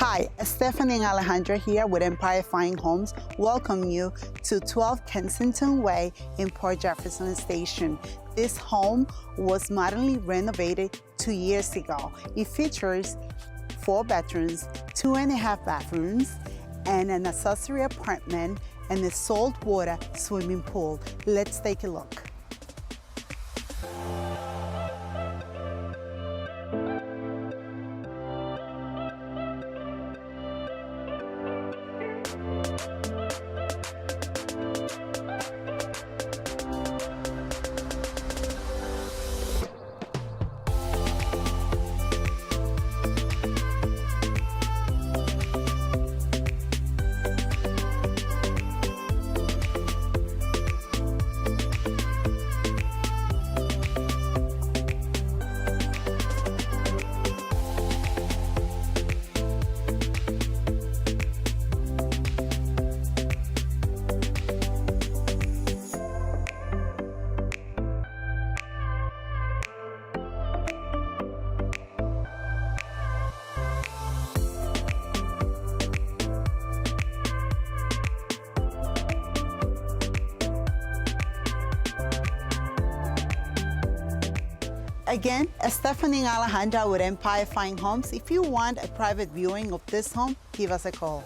Hi, Stephanie and Alejandra here with Empire Fine Homes. Welcome you to 12 Kensington Way in Port Jefferson Station. This home was modernly renovated 2 years ago. It features 4 bedrooms, 2.5 bathrooms, and an accessory apartment and a saltwater swimming pool. Let's take a look. Again, Stephanie and Alejandra with Empire Fine Homes. If you want a private viewing of this home, give us a call.